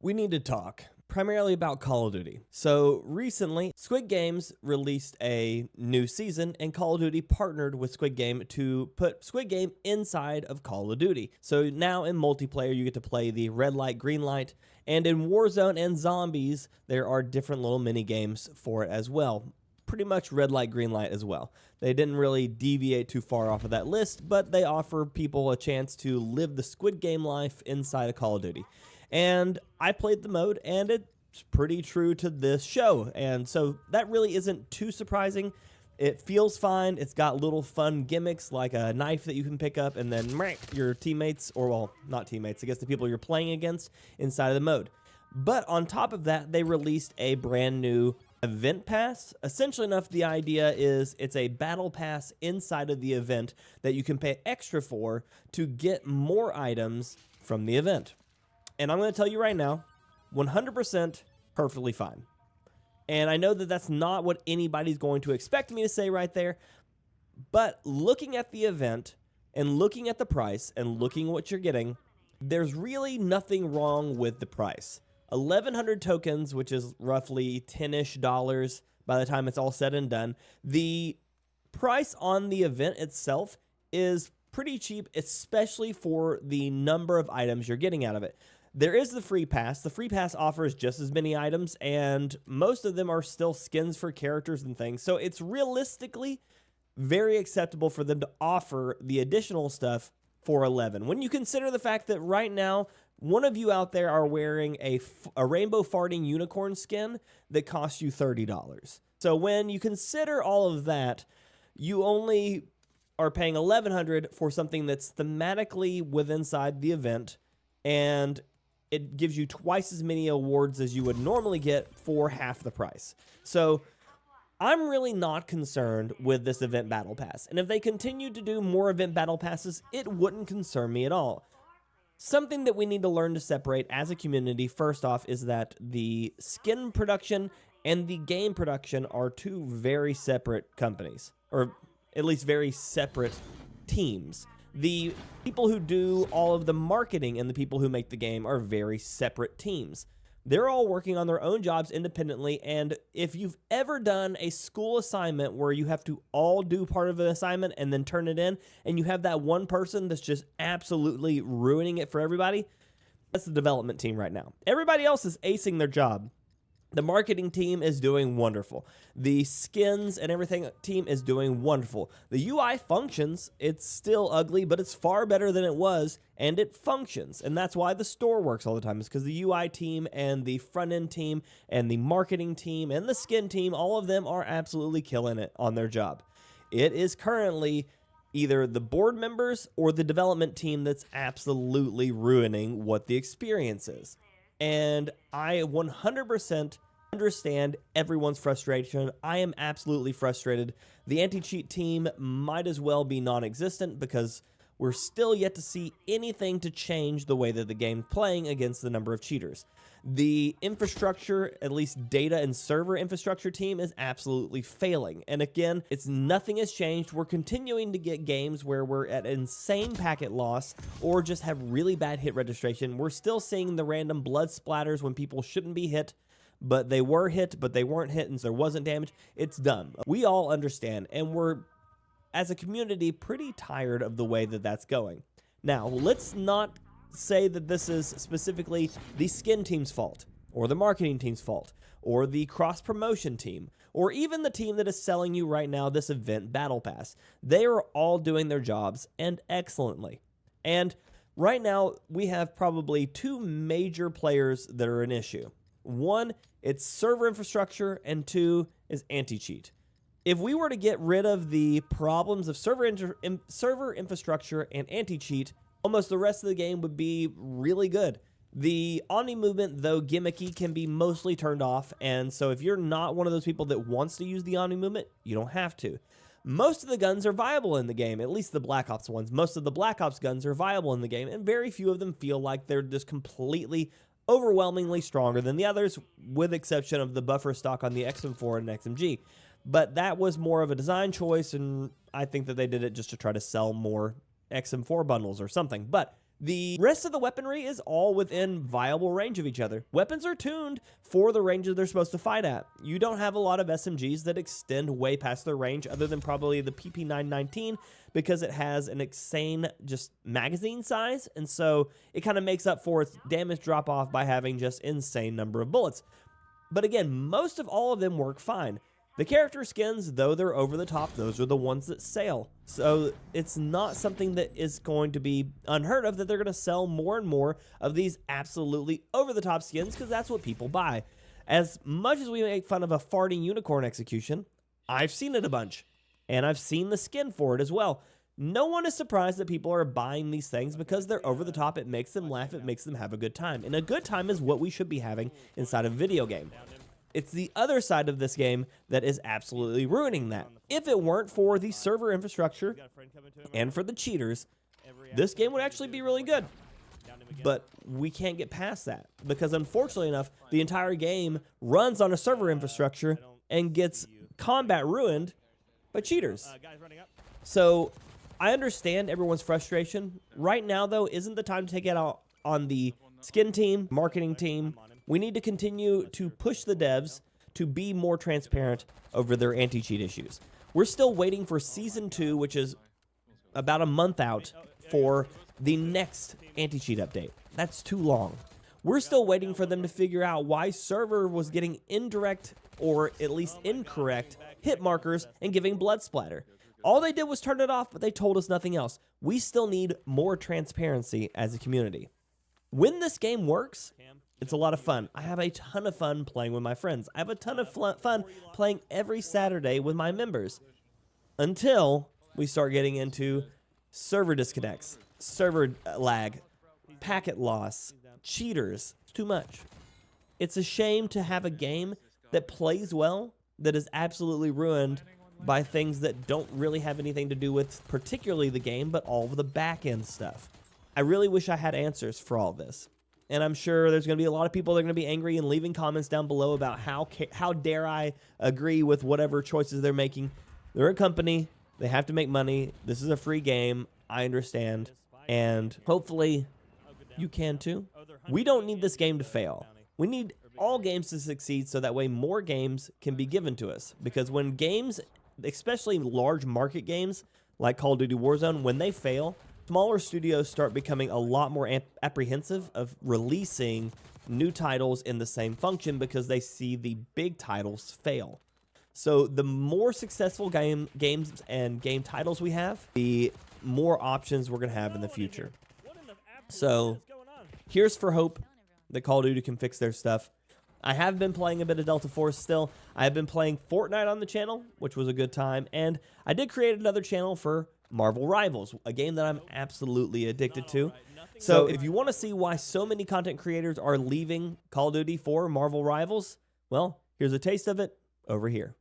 We need to talk primarily about Call of Duty. So recently, Squid Games released a new season, and Call of Duty partnered with Squid Game to put Squid Game inside of Call of Duty. So now in multiplayer, you get to play the red light, green light, and in Warzone and Zombies, there are different little mini games for it as well. Pretty much red light, green light as well. They didn't really deviate too far off of that list, but they offer people a chance to live the Squid Game life inside of Call of Duty. And I played the mode, and it's pretty true to this show. And so that really isn't too surprising. It feels fine. It's got little fun gimmicks like a knife that you can pick up and then your teammates, or well, not teammates, I guess the people you're playing against inside of the mode. But on top of that, they released a brand new event pass. Essentially enough, the idea is it's a battle pass inside of the event that you can pay extra for to get more items from the event. And I'm going to tell you right now, 100% perfectly fine. And I know that that's not what anybody's going to expect me to say right there, but looking at the event and looking at the price and looking at what you're getting, there's really nothing wrong with the price. 1,100 tokens, which is roughly $10-ish by the time it's all said and done. The price on the event itself is pretty cheap, especially for the number of items you're getting out of it. There is the free pass. The free pass offers just as many items, and most of them are still skins for characters and things. So it's realistically very acceptable for them to offer the additional stuff for 11. When you consider the fact that right now, one of you out there are wearing a rainbow farting unicorn skin that costs you $30. So when you consider all of that, you only are paying $1,100 for something that's thematically within inside the event, and it gives you twice as many awards as you would normally get for half the price. So I'm really not concerned with this event battle pass. And if they continue to do more event battle passes, it wouldn't concern me at all. Something that we need to learn to separate as a community, first off, is that the skin production and the game production are two very separate companies, or at least very separate teams. The people who do all of the marketing and the people who make the game are very separate teams. They're all working on their own jobs independently, and if you've ever done a school assignment where you have to all do part of an assignment and then turn it in, and you have that one person that's just absolutely ruining it for everybody, that's the development team right now. Everybody else is acing their job. The marketing team is doing wonderful. The skins and everything team is doing wonderful. The UI functions. It's still ugly, but it's far better than it was, and it functions. And that's why the store works all the time, is because the UI team and the front-end team and the marketing team and the skin team, all of them are absolutely killing it on their job. It is currently either the board members or the development team that's absolutely ruining what the experience is. And I 100% understand everyone's frustration. I am absolutely frustrated. The anti-cheat team might as well be non-existent because we're still yet to see anything to change the way that the game's playing against the number of cheaters. The infrastructure, at least data and server infrastructure team, is absolutely failing. And again, nothing has changed. We're continuing to get games where we're at insane packet loss or just have really bad hit registration. We're still seeing the random blood splatters when people shouldn't be hit, but they were hit, but they weren't hit, and so there wasn't damage. It's dumb. We all understand, and we're, as a community, pretty tired of the way that that's going. Now, let's not say that this is specifically the skin team's fault, or the marketing team's fault, or the cross-promotion team, or even the team that is selling you right now this event battle pass. They are all doing their jobs, and excellently. And right now, we have probably two major players that are an issue. One, it's server infrastructure, and two is anti-cheat. If we were to get rid of the problems of server infrastructure and anti-cheat, almost the rest of the game would be really good. The Omni movement, though gimmicky, can be mostly turned off, and so if you're not one of those people that wants to use the Omni movement, you don't have to. Most of the guns are viable in the game, at least the Black Ops ones. Most of the Black Ops guns are viable in the game, and very few of them feel like they're just completely overwhelmingly stronger than the others, with exception of the buffer stock on the XM4 and XMG. But that was more of a design choice, and I think that they did it just to try to sell more XM4 bundles or something. But The rest of the weaponry is all within viable range of each other. Weapons are tuned for the ranges they're supposed to fight at. You don't have a lot of SMGs that extend way past their range, other than probably the PP919, because it has an insane just magazine size, and so it kind of makes up for its damage drop off by having just insane number of bullets. But again, most of all of them work fine. The character skins, though they're over the top, those are the ones that sell. So it's not something that is going to be unheard of that they're going to sell more and more of these absolutely over the top skins, because that's what people buy. As much as we make fun of a farting unicorn execution, I've seen it a bunch, and I've seen the skin for it as well. No one is surprised that people are buying these things because they're over the top. It makes them laugh. It makes them have a good time. And a good time is what we should be having inside a video game. It's the other side of this game that is absolutely ruining that. If it weren't for the server infrastructure and for the cheaters, this game would actually be really good. But we can't get past that because, unfortunately enough, the entire game runs on a server infrastructure and gets combat ruined by cheaters. So I understand everyone's frustration. Right now, though, isn't the time to take it out on the skin team, marketing team. We need to continue to push the devs to be more transparent over their anti-cheat issues. We're still waiting for Season 2, which is about a month out, for the next anti-cheat update. That's too long. We're still waiting for them to figure out why server was getting indirect, or at least incorrect, hit markers and giving blood splatter. All they did was turn it off, but they told us nothing else. We still need more transparency as a community. When this game works, it's a lot of fun. I have a ton of fun playing with my friends. I have a ton of fun playing every Saturday with my members. Until we start getting into server disconnects, server lag, packet loss, cheaters. It's too much. It's a shame to have a game that plays well that is absolutely ruined by things that don't really have anything to do with particularly the game, but all of the back end stuff. I really wish I had answers for all this. And I'm sure there's going to be a lot of people that are going to be angry and leaving comments down below about how dare I agree with whatever choices they're making. They're a company. They have to make money. This is a free game. I understand. And hopefully you can too. We don't need this game to fail. We need all games to succeed so that way more games can be given to us. Because when games, especially large market games like Call of Duty Warzone, when they fail, smaller studios start becoming a lot more apprehensive of releasing new titles in the same function because they see the big titles fail. So the more successful games and game titles we have, the more options we're going to have in the future. So here's for hope that Call of Duty can fix their stuff. I have been playing a bit of Delta Force still. I have been playing Fortnite on the channel, which was a good time. And I did create another channel for Marvel Rivals, a game that I'm absolutely addicted to. So if you want to see why so many content creators are leaving Call of Duty for Marvel Rivals, well, here's a taste of it over here.